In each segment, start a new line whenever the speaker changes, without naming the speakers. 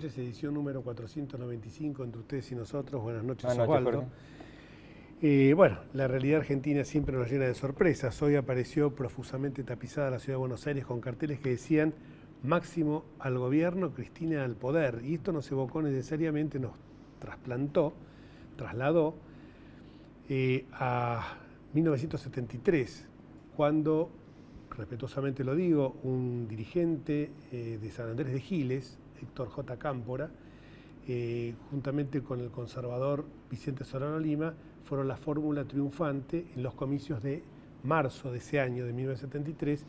noches, edición número 495 entre ustedes y nosotros. Buenas noches,
Buenas noches,
Osvaldo. Bueno, la realidad argentina siempre nos llena de sorpresas. Hoy apareció profusamente tapizada la ciudad de Buenos Aires con carteles que decían Máximo al gobierno, Cristina al poder. Y esto nos evocó necesariamente, nos trasladó a 1973, cuando, respetuosamente lo digo, un dirigente de San Andrés de Giles, Héctor J. Cámpora, juntamente con el conservador Vicente Solano Lima, fueron la fórmula triunfante en los comicios de marzo de ese año, de 1973,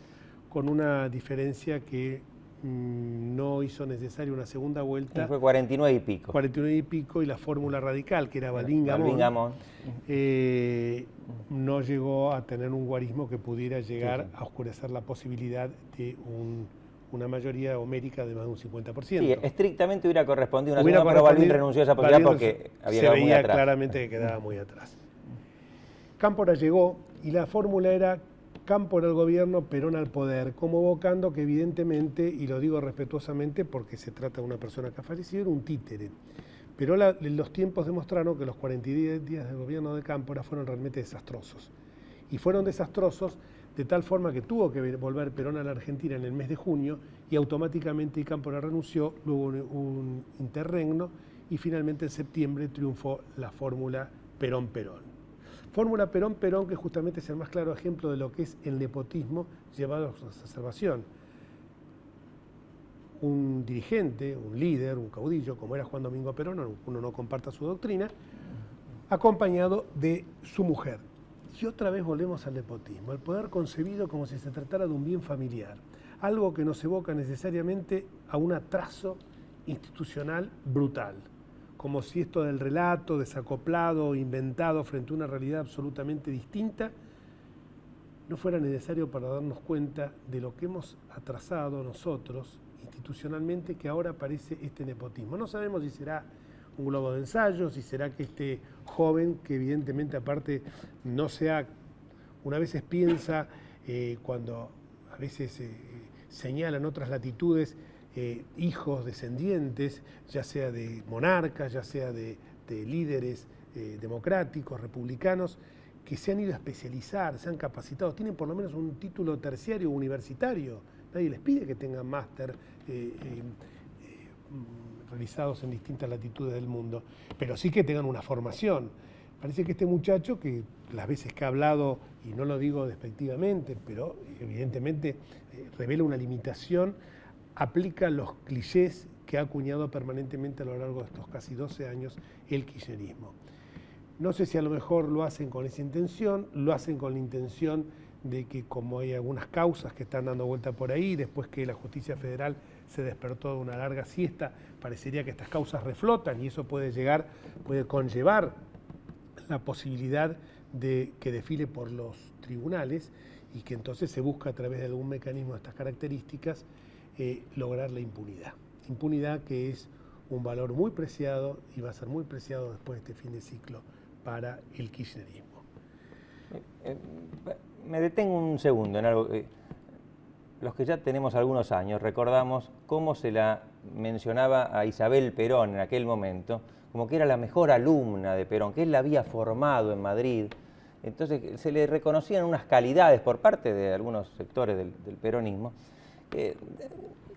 con una diferencia que no hizo necesaria una segunda vuelta.
Y fue 49 y pico.
49 y pico, y la fórmula radical, que era Balbín-Gamón, no llegó a tener un guarismo que pudiera llegar a oscurecer la posibilidad de una mayoría homérica de más de un 50%.
Sí, estrictamente hubiera correspondido una segunda, pero Balbín renunció a esa posibilidad porque había quedado muy atrás. Se veía
claramente que quedaba muy atrás. Cámpora llegó y la fórmula era Cámpora al gobierno, Perón al poder, como evocando que evidentemente, y lo digo respetuosamente porque se trata de una persona que ha fallecido, era un títere. Pero los tiempos demostraron que los 42 días del gobierno de Cámpora fueron realmente desastrosos. Y fueron desastrosos de tal forma que tuvo que volver Perón a la Argentina en el mes de junio y automáticamente Cámpora renunció, luego un interregno y finalmente en septiembre triunfó la fórmula Perón-Perón. Fórmula Perón-Perón, que justamente es el más claro ejemplo de lo que es el nepotismo llevado a su exacerbación. Un dirigente, un líder, un caudillo, como era Juan Domingo Perón, uno no comparta su doctrina, acompañado de su mujer. Y otra vez volvemos al nepotismo, el poder concebido como si se tratara de un bien familiar, algo que nos evoca necesariamente a un atraso institucional brutal, como si esto del relato desacoplado, inventado frente a una realidad absolutamente distinta, no fuera necesario para darnos cuenta de lo que hemos atrasado nosotros institucionalmente, que ahora aparece este nepotismo. No sabemos si será un globo de ensayo, si será que este joven, que evidentemente aparte no sea, una veces piensa, cuando a veces señalan otras latitudes, hijos, descendientes, ya sea de monarcas, ya sea de líderes democráticos, republicanos, que se han ido a especializar, se han capacitado, tienen por lo menos un título terciario universitario. Nadie les pide que tengan máster realizados en distintas latitudes del mundo, pero sí que tengan una formación. Parece que este muchacho, que las veces que ha hablado, y no lo digo despectivamente, pero evidentemente revela una limitación, aplica los clichés que ha acuñado permanentemente a lo largo de estos casi 12 años el kirchnerismo. No sé si a lo mejor lo hacen con esa intención, lo hacen con la intención de que, como hay algunas causas que están dando vuelta por ahí, después que la justicia federal se despertó de una larga siesta, parecería que estas causas reflotan y eso puede conllevar la posibilidad de que desfile por los tribunales y que entonces se busca a través de algún mecanismo de estas características lograr la impunidad. Impunidad que es un valor muy preciado y va a ser muy preciado después de este fin de ciclo para el kirchnerismo.
Me detengo un segundo en algo. Los que ya tenemos algunos años recordamos cómo se la mencionaba a Isabel Perón en aquel momento, como que era la mejor alumna de Perón, que él la había formado en Madrid. Entonces se le reconocían unas calidades por parte de algunos sectores del peronismo, que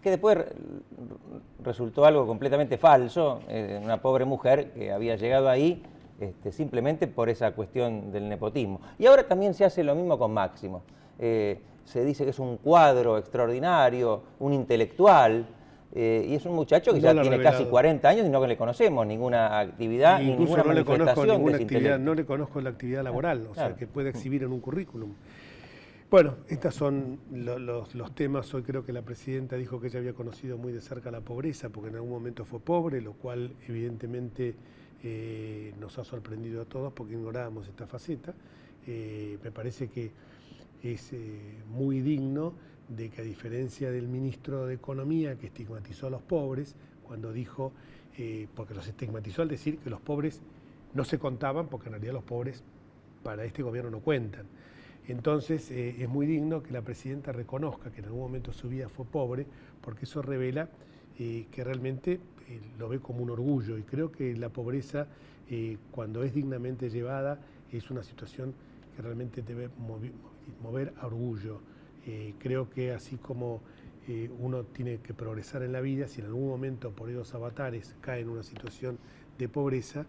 después resultó algo completamente falso, una pobre mujer que había llegado ahí simplemente por esa cuestión del nepotismo. Y ahora también se hace lo mismo con Máximo. Se dice que es un cuadro extraordinario, un intelectual, y es un muchacho que ya tiene casi 40 años y no le conocemos ninguna actividad, ni ninguna manifestación de ese intelecto.
No le conozco la actividad laboral, o sea, que puede exhibir en un currículum. Bueno, estos son los temas. Hoy creo que la presidenta dijo que ella había conocido muy de cerca la pobreza, porque en algún momento fue pobre, lo cual evidentemente nos ha sorprendido a todos porque ignorábamos esta faceta. Me parece que es muy digno de que, a diferencia del ministro de Economía, que estigmatizó a los pobres, cuando dijo, porque los estigmatizó al decir que los pobres no se contaban, porque en realidad los pobres para este gobierno no cuentan. Entonces es muy digno que la presidenta reconozca que en algún momento su vida fue pobre, porque eso revela que realmente lo ve como un orgullo, y creo que la pobreza, cuando es dignamente llevada, es una situación que realmente debe mover a orgullo. Creo que así como uno tiene que progresar en la vida, si en algún momento por esos avatares cae en una situación de pobreza,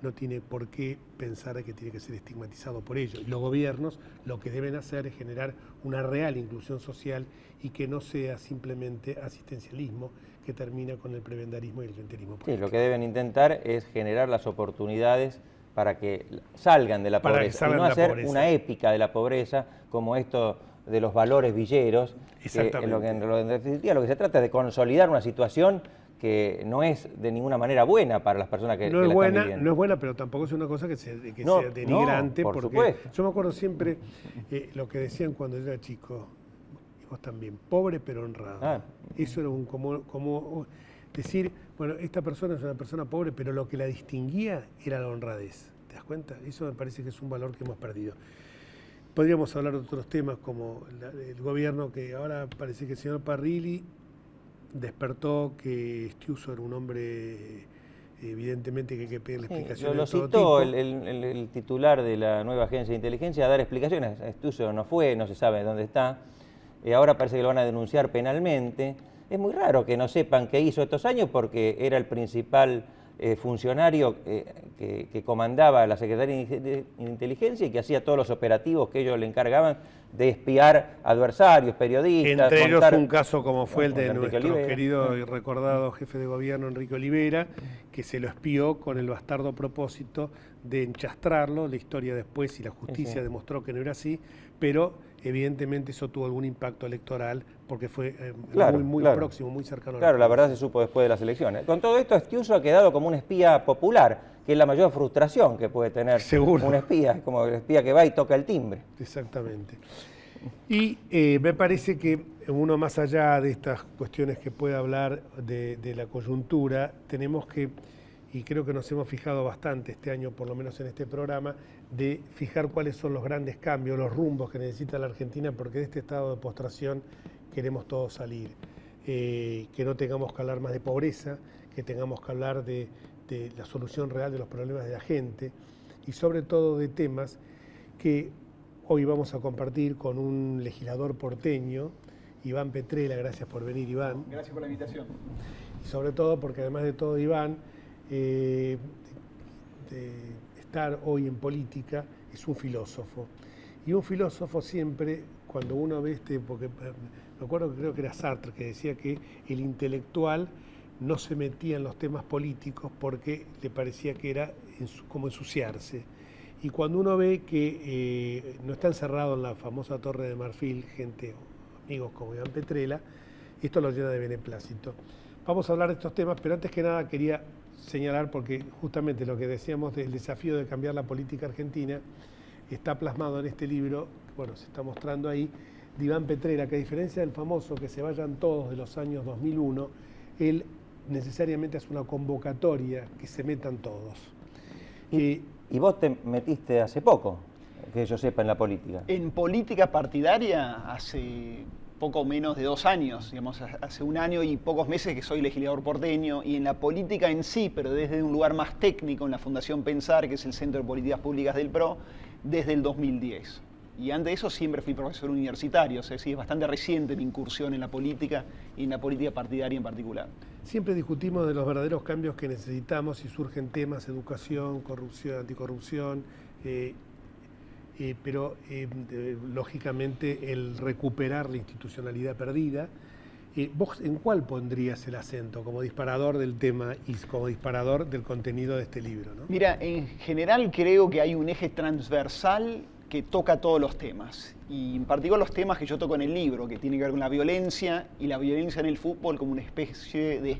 no tiene por qué pensar que tiene que ser estigmatizado por ello. Y los gobiernos lo que deben hacer es generar una real inclusión social y que no sea simplemente asistencialismo que termina con el prebendarismo y el clientelismo político.
Sí, lo que deben intentar es generar las oportunidades para que salgan de la pobreza y no hacer una épica de la pobreza como esto de los valores villeros.
Exactamente.
En definitiva, lo que se trata es de consolidar una situación que no es de ninguna manera buena para las personas que
no
la
es buena,
están viviendo.
No es buena, pero tampoco es una cosa que sea denigrante.
Por
porque
supuesto.
yo me acuerdo siempre lo que decían cuando yo era chico, y vos también, pobre pero honrado. Eso era como decir, bueno, esta persona es una persona pobre, pero lo que la distinguía era la honradez. ¿Te das cuenta? Eso me parece que es un valor que hemos perdido. Podríamos hablar de otros temas como el gobierno, que ahora parece que el señor Parrilli despertó que Estiuso era un hombre evidentemente que hay que pedirle explicaciones.
Lo citó el titular de la nueva agencia de inteligencia a dar explicaciones. Estiuso no fue, no se sabe dónde está. Ahora parece que lo van a denunciar penalmente. Es muy raro que no sepan qué hizo estos años porque era el principal funcionario que comandaba la Secretaría de Inteligencia y que hacía todos los operativos que ellos le encargaban de espiar adversarios, periodistas.
Entre ellos un caso como fue el de nuestro
Olivera,
querido y recordado jefe de gobierno Enrique Olivera, que se lo espió con el bastardo propósito de enchastrarlo. La historia después y la justicia demostró que no era así, pero evidentemente eso tuvo algún impacto electoral porque fue muy próximo, muy cercano.
Claro, la verdad se supo después de las elecciones. Con todo esto, Estiuso ha quedado como un espía popular, que es la mayor frustración que puede tener un espía, como el espía que va y toca el timbre.
Exactamente. Y me parece que uno, más allá de estas cuestiones que puede hablar de la coyuntura, tenemos que, y creo que nos hemos fijado bastante este año, por lo menos en este programa, de fijar cuáles son los grandes cambios, los rumbos que necesita la Argentina, porque de este estado de postración queremos todos salir. Que no tengamos que hablar más de pobreza, que tengamos que hablar de la solución real de los problemas de la gente y sobre todo de temas que hoy vamos a compartir con un legislador porteño, Iván Petrella. Gracias por venir, Iván.
Gracias por la invitación.
Y sobre todo porque además de todo, Iván, de estar hoy en política, es un filósofo. Y un filósofo siempre, cuando uno ve porque me acuerdo que creo que era Sartre, que decía que el intelectual no se metía en los temas políticos porque le parecía que era como ensuciarse. Y cuando uno ve que no está encerrado en la famosa Torre de Marfil, gente, amigos como Iván Petrella, esto lo llena de beneplácito. Vamos a hablar de estos temas, pero antes que nada quería señalar, porque justamente lo que decíamos del desafío de cambiar la política argentina está plasmado en este libro, bueno, se está mostrando ahí, de Iván Petrella, que a diferencia del famoso Que se vayan todos de los años 2001, él necesariamente hace una convocatoria que se metan todos.
Y vos te metiste hace poco, que yo sepa, en la política.
En política partidaria hace poco menos de 2 años, digamos, hace 1 año y pocos meses que soy legislador porteño, y en la política en sí, pero desde un lugar más técnico, en la Fundación Pensar, que es el Centro de Políticas Públicas del PRO, desde el 2010. Y antes de eso siempre fui profesor universitario, o sea, sí, es bastante reciente mi incursión en la política y en la política partidaria en particular.
Siempre discutimos de los verdaderos cambios que necesitamos y surgen temas, educación, corrupción, anticorrupción, pero lógicamente el recuperar la institucionalidad perdida. ¿Vos en cuál pondrías el acento como disparador del tema y como disparador del contenido de este libro, ¿no?
Mira, en general creo que hay un eje transversal que toca todos los temas, y en particular los temas que yo toco en el libro, que tienen que ver con la violencia y la violencia en el fútbol como una especie de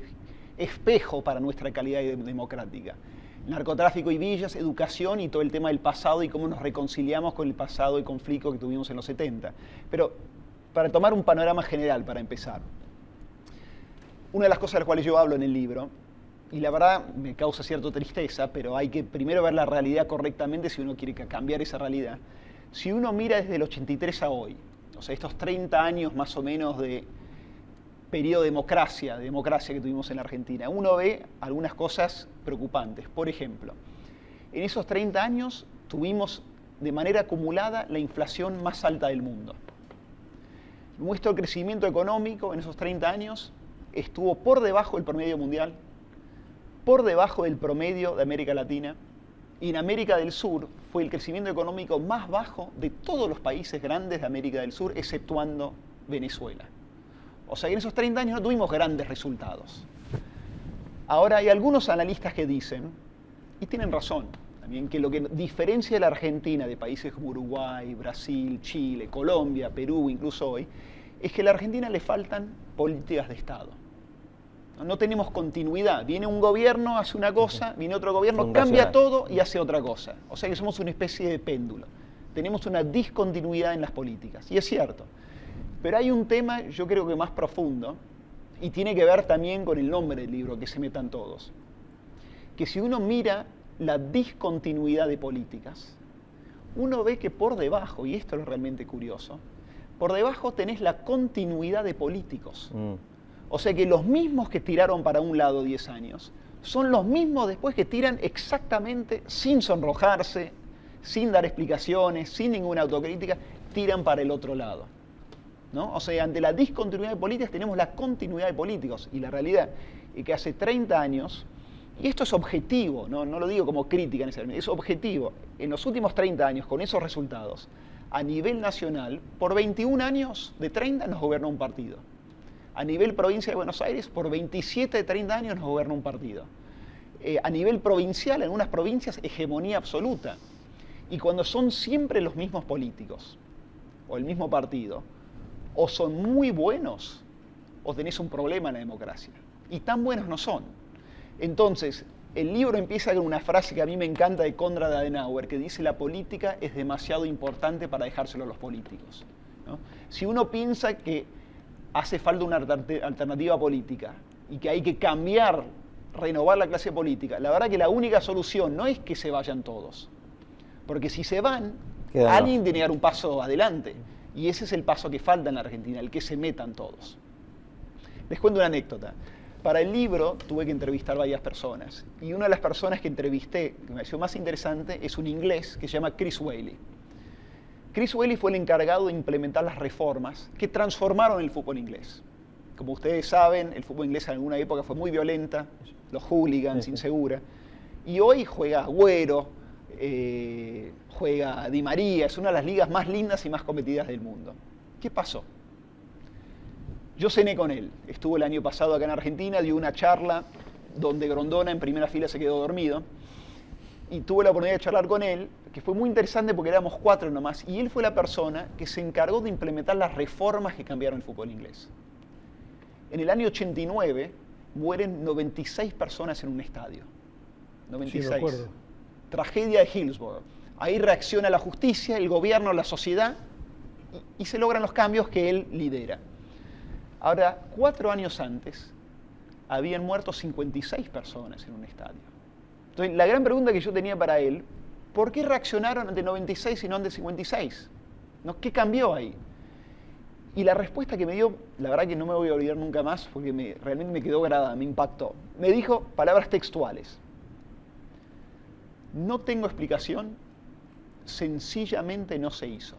espejo para nuestra calidad democrática. Narcotráfico y villas, educación y todo el tema del pasado y cómo nos reconciliamos con el pasado y conflicto que tuvimos en los 70. Pero para tomar un panorama general, para empezar, una de las cosas de las cuales yo hablo en el libro, y la verdad me causa cierta tristeza, pero hay que primero ver la realidad correctamente si uno quiere cambiar esa realidad. Si uno mira desde el 83 a hoy, o sea, estos 30 años más o menos de periodo de democracia que tuvimos en la Argentina, uno ve algunas cosas preocupantes. Por ejemplo, en esos 30 años tuvimos de manera acumulada la inflación más alta del mundo. Nuestro crecimiento económico en esos 30 años estuvo por debajo del promedio mundial, por debajo del promedio de América Latina, y en América del Sur fue el crecimiento económico más bajo de todos los países grandes de América del Sur, exceptuando Venezuela. O sea que en esos 30 años no tuvimos grandes resultados. Ahora hay algunos analistas que dicen, y tienen razón, también, que lo que diferencia a la Argentina de países como Uruguay, Brasil, Chile, Colombia, Perú, incluso hoy, es que a la Argentina le faltan políticas de Estado. No tenemos continuidad. Viene un gobierno, hace una cosa, viene otro gobierno, cambia todo y hace otra cosa. O sea que somos una especie de péndulo. Tenemos una discontinuidad en las políticas. Y es cierto. Pero hay un tema, yo creo que más profundo, y tiene que ver también con el nombre del libro, que se metan todos. Que si uno mira la discontinuidad de políticas, uno ve que por debajo, y esto es realmente curioso, por debajo tenés la continuidad de políticos. O sea que los mismos que tiraron para un lado 10 años, son los mismos después que tiran exactamente sin sonrojarse, sin dar explicaciones, sin ninguna autocrítica, tiran para el otro lado, ¿no? O sea, ante la discontinuidad de políticas tenemos la continuidad de políticos. Y la realidad es que hace 30 años, y esto es objetivo, no lo digo como crítica necesariamente, es objetivo, en los últimos 30 años, con esos resultados, a nivel nacional, por 21 años de 30 nos gobernó un partido. A nivel provincia de Buenos Aires, por 27 de 30 años nos gobernó un partido. A nivel provincial, en unas provincias, hegemonía absoluta. Y cuando son siempre los mismos políticos, o el mismo partido, o son muy buenos, o tenés un problema en la democracia. Y tan buenos no son. Entonces, el libro empieza con una frase que a mí me encanta de Konrad Adenauer, que dice: la política es demasiado importante para dejárselo a los políticos, ¿no? Si uno piensa que hace falta una alternativa política y que hay que cambiar, renovar la clase política, la verdad que la única solución no es que se vayan todos. Porque si se van, alguien tiene que dar un paso adelante. Y ese es el paso que falta en la Argentina, el que se metan todos. Les cuento una anécdota. Para el libro tuve que entrevistar varias personas. Y una de las personas que entrevisté, que me pareció más interesante, es un inglés que se llama Chris Whaley. Chris Whaley fue el encargado de implementar las reformas que transformaron el fútbol inglés. Como ustedes saben, el fútbol inglés en alguna época fue muy violenta, los hooligans, insegura. Y hoy juega Agüero, juega Di María, es una de las ligas más lindas y más competidas del mundo. ¿Qué pasó? Yo cené con él. Estuvo el año pasado acá en Argentina, dio una charla donde Grondona en primera fila se quedó dormido. Y tuve la oportunidad de charlar con él, que fue muy interesante porque éramos 4 nomás. Y él fue la persona que se encargó de implementar las reformas que cambiaron el fútbol inglés. En el año 89 mueren 96 personas en un estadio. 96.
Sí, me acuerdo.
Tragedia de Hillsborough. Ahí reacciona la justicia, el gobierno, la sociedad, y se logran los cambios que él lidera. Ahora, 4 años antes, habían muerto 56 personas en un estadio. Entonces, la gran pregunta que yo tenía para él, ¿por qué reaccionaron ante 96 y no ante 56? ¿No? ¿Qué cambió ahí? Y la respuesta que me dio, la verdad que no me voy a olvidar nunca más, porque realmente me quedó grabada, me impactó. Me dijo palabras textuales: no tengo explicación, sencillamente no se hizo.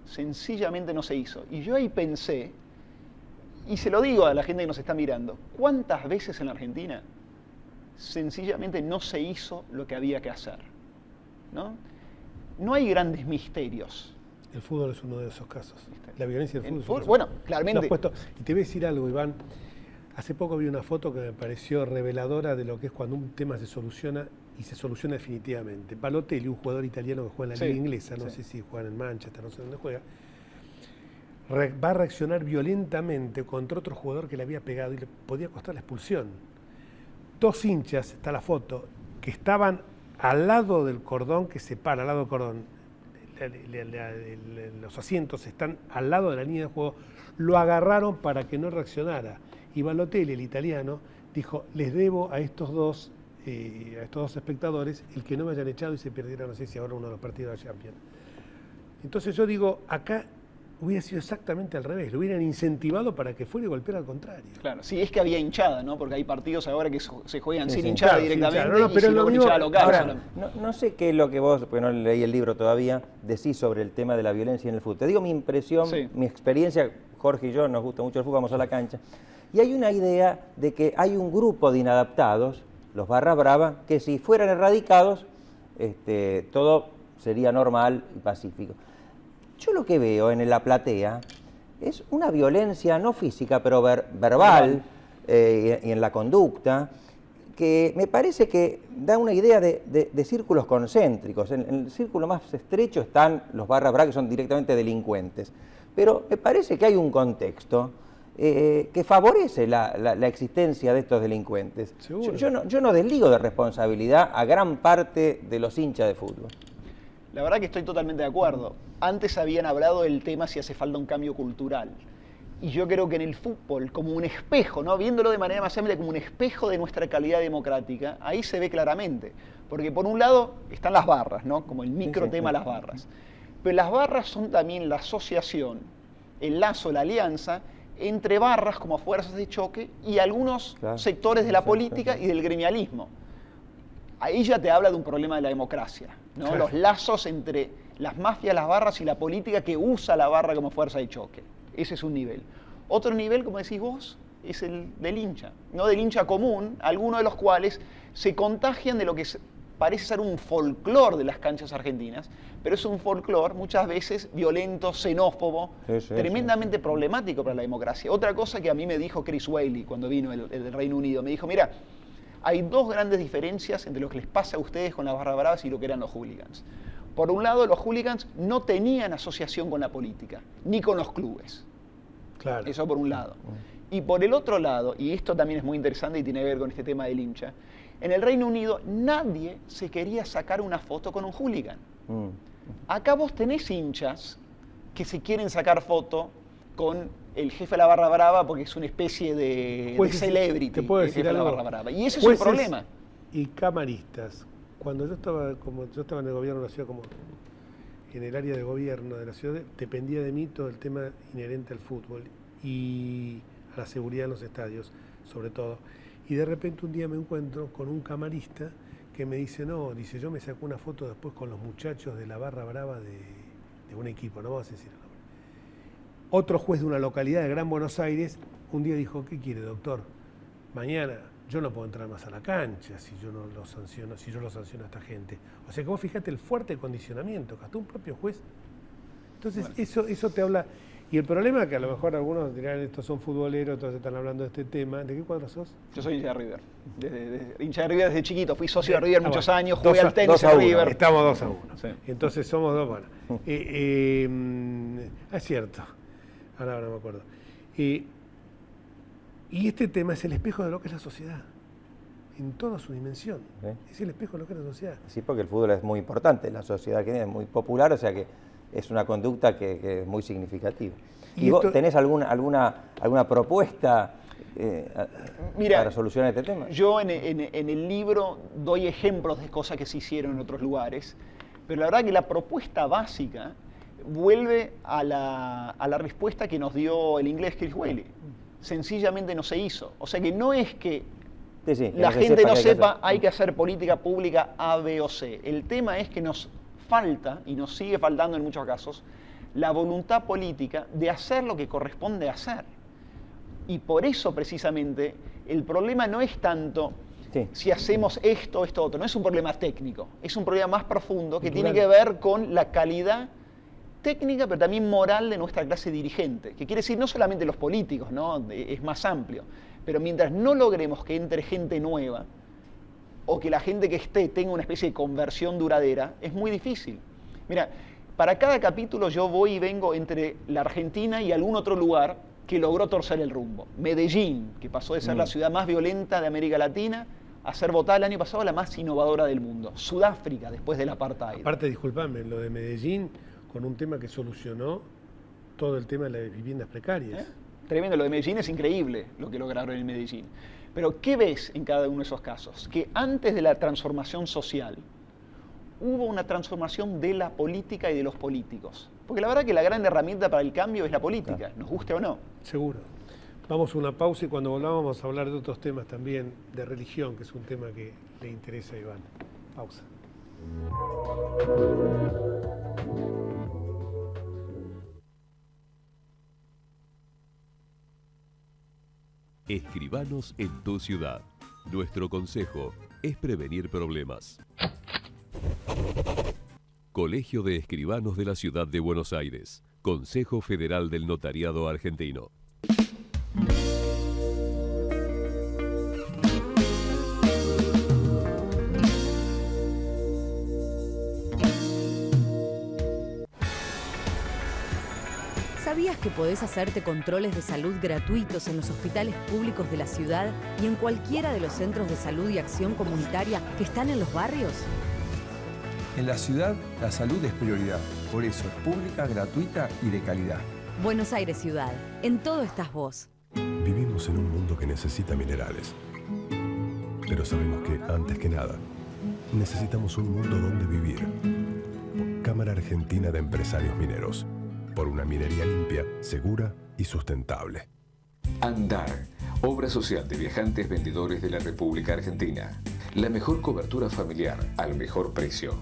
Sencillamente no se hizo. Y yo ahí pensé, y se lo digo a la gente que nos está mirando, ¿cuántas veces en la Argentina sencillamente no se hizo lo que había que hacer? ¿No? No hay grandes misterios.
El fútbol es uno de esos casos. La violencia del fútbol.
Bueno, claramente.
Y te voy a decir algo, Iván. Hace poco vi una foto que me pareció reveladora de lo que es cuando un tema se soluciona y se soluciona definitivamente. Balotelli, un jugador italiano que juega en la liga inglesa, no sé si juega en Manchester, no sé dónde juega, va a reaccionar violentamente contra otro jugador que le había pegado y le podía costar la expulsión. 2 hinchas, está la foto, que estaban al lado del cordón que separa, al lado del cordón, los asientos están al lado de la línea de juego, lo agarraron para que no reaccionara. Y Balotelli, el italiano, dijo: les debo a estos dos espectadores el que no me hayan echado y se perdieron, no sé si ahora uno de los partidos de la Champions. Entonces yo digo, acá hubiera sido exactamente al revés, lo hubieran incentivado para que fuera y golpeara al contrario.
Claro, sí, es que había hinchada, ¿no? Porque hay partidos ahora que se juegan sin
sí.
hinchada
Claro,
directamente,
sin hinchada. No,
y
pero
si
lo
no,
mismo-
hinchada local.
Ahora, no sé qué es lo que vos, porque no leí el libro todavía, decís sobre el tema de la violencia en el fútbol. Te digo mi impresión,
Sí.
mi experiencia, Jorge y yo nos gusta mucho el fútbol, vamos a la cancha, y hay una idea de que hay un grupo de inadaptados, los barra brava, que si fueran erradicados, todo sería normal y pacífico. Yo lo que veo en la platea es una violencia no física, pero verbal y en la conducta, que me parece que da una idea de círculos concéntricos. En el círculo más estrecho están los barra brava, que son directamente delincuentes. Pero me parece que hay un contexto que favorece la existencia de estos delincuentes.
Seguro.
Yo no desligo de responsabilidad a gran parte de los hinchas de fútbol.
La verdad que estoy totalmente de acuerdo. Antes habían hablado del tema si hace falta un cambio cultural. Y yo creo que en el fútbol, como un espejo, ¿no? Viéndolo de manera más amplia, como un espejo de nuestra calidad democrática, ahí se ve claramente. Porque por un lado están las barras, ¿no? Como el micro tema las barras. Pero las barras son también la asociación, el lazo, la alianza entre barras como fuerzas de choque y algunos sectores de la política y del gremialismo. Ahí ya te habla de un problema de la democracia, ¿no?
Claro.
Los lazos entre las mafias, las barras y la política que usa la barra como fuerza de choque. Ese es un nivel. Otro nivel, como decís vos, es el del hincha, no del hincha común, algunos de los cuales se contagian de lo que parece ser un folclore de las canchas argentinas, pero es un folclore muchas veces violento, xenófobo, tremendamente problemático para la democracia. Otra cosa que a mí me dijo Chris Whaley cuando vino el del Reino Unido, me dijo, mira, hay dos grandes diferencias entre lo que les pasa a ustedes con las barra bravas y lo que eran los hooligans. Por un lado, los hooligans no tenían asociación con la política, ni con los clubes.
Claro.
Eso por un lado. Y por el otro lado, y esto también es muy interesante y tiene que ver con este tema del hincha, en el Reino Unido nadie se quería sacar una foto con un hooligan. Acá vos tenés hinchas que se quieren sacar foto con el jefe de la barra brava porque es una especie de celebrity.
Te puedo
el
decir
jefe de la
algo.
barra brava. Y ese es un problema.
Y camaristas. Cuando yo estaba en el gobierno de la ciudad, como en el área de gobierno de la ciudad, dependía de mí todo el tema inherente al fútbol y a la seguridad en los estadios, sobre todo. Y de repente un día me encuentro con un camarista que me dice, no, dice, yo me saco una foto después con los muchachos de la barra brava de un equipo, no vamos a decir el nombre. Otro juez de una localidad de Gran Buenos Aires un día dijo, ¿qué quiere, doctor? Mañana yo no puedo entrar más a la cancha si yo no lo sanciono, si yo lo sanciono a esta gente. O sea que vos fijate el fuerte condicionamiento, que hasta un propio juez. Entonces eso te habla. Y el problema es que a lo mejor algunos dirán, estos son futboleros, entonces están hablando de este tema. ¿De qué cuadro sos?
Yo soy hincha de River. Hincha de River desde chiquito. Fui socio de River muchos años, jugué al tenis en River.
Estamos 2-1.
Sí.
Entonces somos dos, bueno. Es cierto. Ahora no me acuerdo. Y este tema es el espejo de lo que es la sociedad, en toda su dimensión. Es el espejo de lo que es la sociedad.
Sí, porque el fútbol es muy importante, la sociedad argentina es muy popular, o sea que es una conducta que es muy significativa. ¿Y vos tenés alguna propuesta para solucionar este tema?
Yo en el libro doy ejemplos de cosas que se hicieron en otros lugares, pero la verdad que la propuesta básica vuelve a la respuesta que nos dio el inglés Chris Whaley. Sencillamente no se hizo. O sea que no es que la gente no sepa hay que hacer política pública A, B o C. El tema es que nos falta, y nos sigue faltando en muchos casos, la voluntad política de hacer lo que corresponde hacer. Y por eso precisamente el problema no es tanto si hacemos esto, otro. No es un problema técnico, es un problema más profundo que tiene que ver con la calidad técnica, pero también moral de nuestra clase dirigente, que quiere decir no solamente los políticos, ¿no? Es más amplio, pero mientras no logremos que entre gente nueva o que la gente que esté tenga una especie de conversión duradera, es muy difícil. Mira, para cada capítulo yo voy y vengo entre la Argentina y algún otro lugar que logró torcer el rumbo. Medellín, que pasó de ser la ciudad más violenta de América Latina a ser votada el año pasado la más innovadora del mundo. Sudáfrica, después del apartheid.
Aparte, disculpame, lo de Medellín, con un tema que solucionó todo el tema de las viviendas precarias.
Tremendo, lo de Medellín es increíble lo que lograron en Medellín. Pero ¿qué ves en cada uno de esos casos? Que antes de la transformación social hubo una transformación de la política y de los políticos. Porque la verdad que la gran herramienta para el cambio es la política, nos guste o no.
Seguro. Vamos a una pausa y cuando volvamos vamos a hablar de otros temas también, de religión, que es un tema que le interesa a Iván. Pausa.
Escribanos en tu ciudad. Nuestro consejo es prevenir problemas. Colegio de Escribanos de la Ciudad de Buenos Aires. Consejo Federal del Notariado Argentino.
¿Sabías que podés hacerte controles de salud gratuitos en los hospitales públicos de la ciudad y en cualquiera de los centros de salud y acción comunitaria que están en los barrios?
En la ciudad, la salud es prioridad. Por eso es pública, gratuita y de calidad.
Buenos Aires Ciudad. En todo estás vos.
Vivimos en un mundo que necesita minerales. Pero sabemos que, antes que nada, necesitamos un mundo donde vivir. Cámara Argentina de Empresarios Mineros. Por una minería limpia, segura y sustentable.
Andar, obra social de viajantes vendedores de la República Argentina. La mejor cobertura familiar al mejor precio.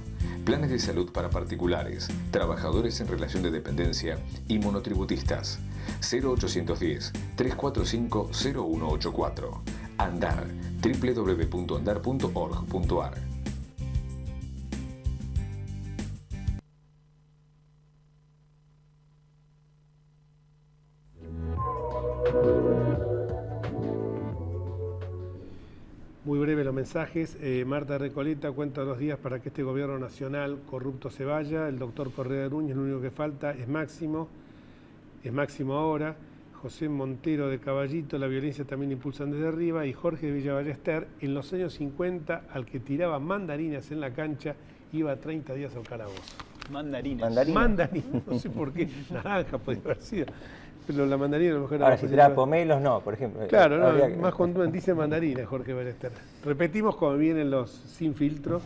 Planes de salud para particulares, trabajadores en relación de dependencia y monotributistas. 0810-345-0184. Andar, www.andar.org.ar.
Muy breve los mensajes. Marta Recoleta cuenta los días para que este gobierno nacional corrupto se vaya. El doctor Correa de Núñez, lo único que falta es Máximo ahora. José Montero de Caballito, la violencia también impulsan desde arriba. Y Jorge de Villaballester, en los años 50, al que tiraba mandarinas en la cancha, iba 30 días al calabozo.
Mandarinas.
Mandarinas, no sé por qué, naranja podría haber sido. Pero la mandarina a lo mejor...
Ahora, si tiraba pomelos, no, por ejemplo.
Claro, no, más contundente, dice mandarina, Jorge Ballester. Repetimos como vienen los sin filtro.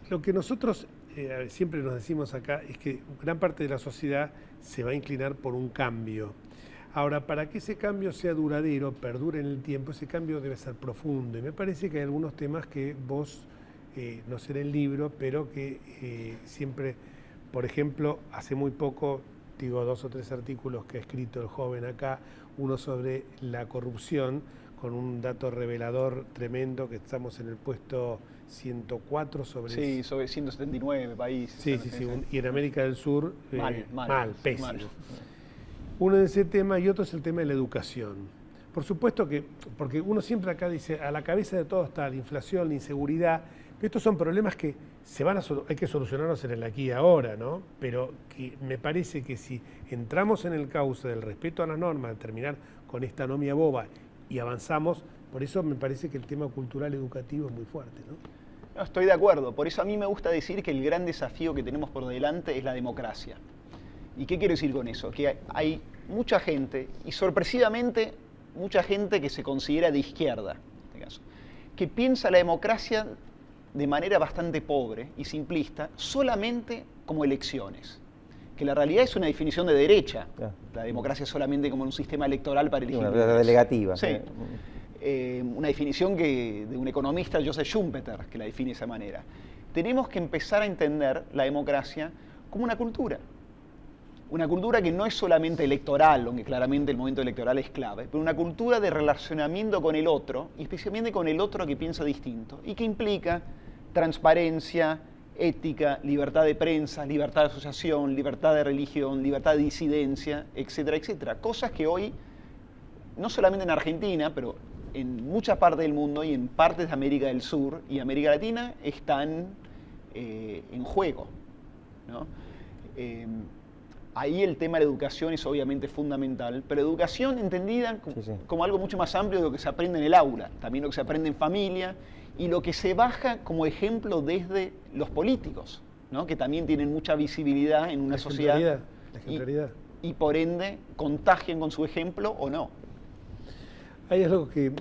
Lo que nosotros siempre nos decimos acá es que gran parte de la sociedad se va a inclinar por un cambio. Ahora, para que ese cambio sea duradero, perdure en el tiempo, ese cambio debe ser profundo. Y me parece que hay algunos temas que vos, no sé en el libro, pero que siempre, por ejemplo, hace muy poco... Digo, 2 o 3 artículos que ha escrito el joven acá, uno sobre la corrupción, con un dato revelador tremendo, que estamos en el puesto 104 sobre...
Sí, sobre 179 países.
Sí, y en América del Sur, mal, pésimo.
Mal.
Uno es ese tema y otro es el tema de la educación. Por supuesto que, porque uno siempre acá dice, a la cabeza de todo está la inflación, la inseguridad, pero estos son problemas que hay que solucionarlos en el aquí y ahora, ¿no? Pero que me parece que si entramos en el cauce del respeto a las normas, de terminar con esta anomia boba y avanzamos, por eso me parece que el tema cultural educativo es muy fuerte, ¿no?
No, estoy de acuerdo. Por eso a mí me gusta decir que el gran desafío que tenemos por delante es la democracia. ¿Y qué quiero decir con eso? Que hay mucha gente, y sorpresivamente mucha gente que se considera de izquierda, en este caso, que piensa la democracia de manera bastante pobre y simplista, solamente como elecciones. Que la realidad es una definición de derecha.
Claro.
La democracia es solamente como un sistema electoral para elegir.
Una delegativa.
Sí. Una definición de un economista, Joseph Schumpeter, que la define de esa manera. Tenemos que empezar a entender la democracia como una cultura. Una cultura que no es solamente electoral, aunque claramente el momento electoral es clave, pero una cultura de relacionamiento con el otro, y especialmente con el otro que piensa distinto, y que implica transparencia, ética, libertad de prensa, libertad de asociación, libertad de religión, libertad de disidencia, etcétera, etcétera. Cosas que hoy, no solamente en Argentina, pero en muchas partes del mundo y en partes de América del Sur y América Latina están en juego, ¿no? Ahí el tema de la educación es obviamente fundamental, pero educación entendida como algo mucho más amplio de lo que se aprende en el aula, también lo que se aprende en familia y lo que se baja como ejemplo desde los políticos, ¿no? Que también tienen mucha visibilidad en una sociedad
La ejemplaridad.
Y por ende contagian con su ejemplo o no.
Hay algo que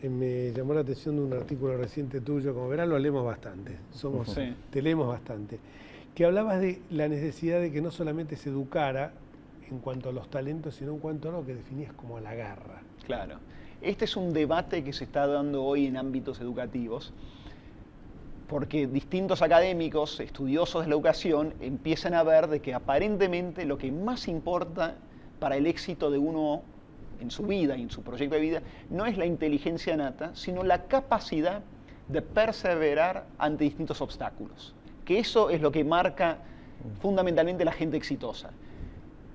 me llamó la atención de un artículo reciente tuyo, como verán lo leemos bastante, te leemos bastante. que hablabas de la necesidad de que no solamente se educara en cuanto a los talentos, sino en cuanto a lo que definías como la garra.
Claro. Este es un debate que se está dando hoy en ámbitos educativos, porque distintos académicos, estudiosos de la educación, empiezan a ver de que aparentemente lo que más importa para el éxito de uno en su vida y en su proyecto de vida no es la inteligencia nata, sino la capacidad de perseverar ante distintos obstáculos. Que eso es lo que marca fundamentalmente la gente exitosa.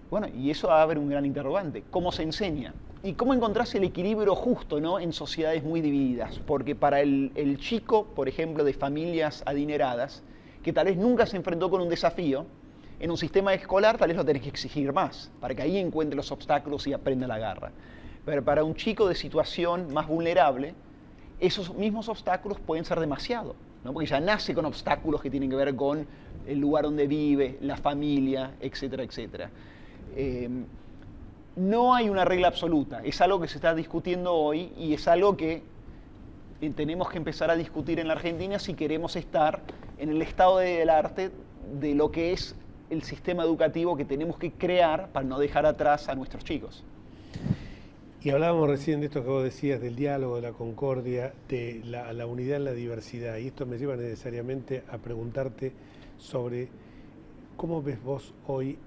Bueno, y eso abre un gran interrogante. ¿Cómo se enseña? Y cómo encontrarse el equilibrio justo, ¿no?, en sociedades muy divididas. Porque para el chico, por ejemplo, de familias adineradas, que tal vez nunca se enfrentó con un desafío, en un sistema escolar tal vez lo tenés que exigir más, para que ahí encuentre los obstáculos y aprenda la garra. Pero para un chico de situación más vulnerable, esos mismos obstáculos pueden ser demasiado, ¿no? Porque ya nace con obstáculos que tienen que ver con el lugar donde vive, la familia, etcétera, etcétera. No hay una regla absoluta, es algo que se está discutiendo hoy y es algo que tenemos que empezar a discutir en la Argentina si queremos estar en el estado del arte de lo que es el sistema educativo que tenemos que crear para no dejar atrás a nuestros chicos.
Y hablábamos recién de esto que vos decías, del diálogo, de la concordia, de la unidad en la diversidad, y esto me lleva necesariamente a preguntarte sobre cómo ves vos hoy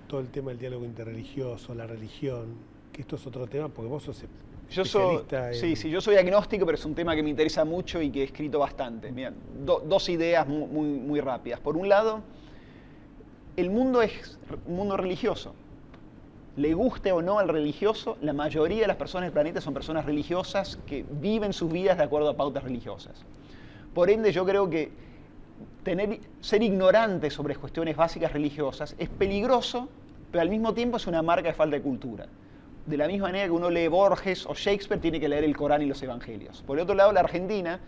todo el tema del diálogo interreligioso, la religión, que esto es otro tema, porque vos sos especialista en...
Sí, yo soy agnóstico, pero es un tema que me interesa mucho y que he escrito bastante. Mirá, dos ideas muy rápidas. Por un lado, el mundo es un mundo religioso. Le guste o no al religioso, la mayoría de las personas del planeta son personas religiosas que viven sus vidas de acuerdo a pautas religiosas. Por ende, yo creo que ser ignorante sobre cuestiones básicas religiosas es peligroso, pero al mismo tiempo es una marca de falta de cultura. De la misma manera que uno lee Borges o Shakespeare, tiene que leer el Corán y los Evangelios. Por el otro lado, la Argentina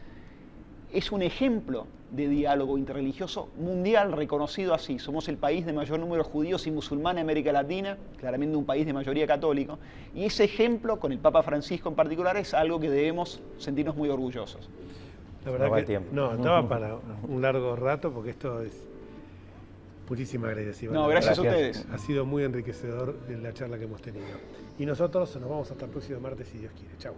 es un ejemplo de diálogo interreligioso mundial reconocido así. Somos el país de mayor número de judíos y musulmanes en América Latina, claramente un país de mayoría católico, y ese ejemplo, con el Papa Francisco en particular, es algo que debemos sentirnos muy orgullosos.
La verdad no, estaba para un largo rato porque esto es... Muchísimas gracias, Iván.
No, gracias a ustedes.
Ha sido muy enriquecedor la charla que hemos tenido. Y nosotros nos vamos hasta el próximo martes, si Dios quiere. Chao.